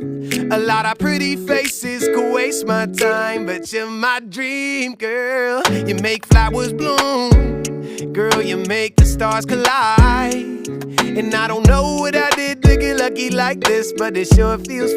A lot of pretty faces could waste my time, but you're my dream, girl. You make flowers bloom, girl, you make the stars collide. And I don't know what I did to get lucky like this, but it sure feels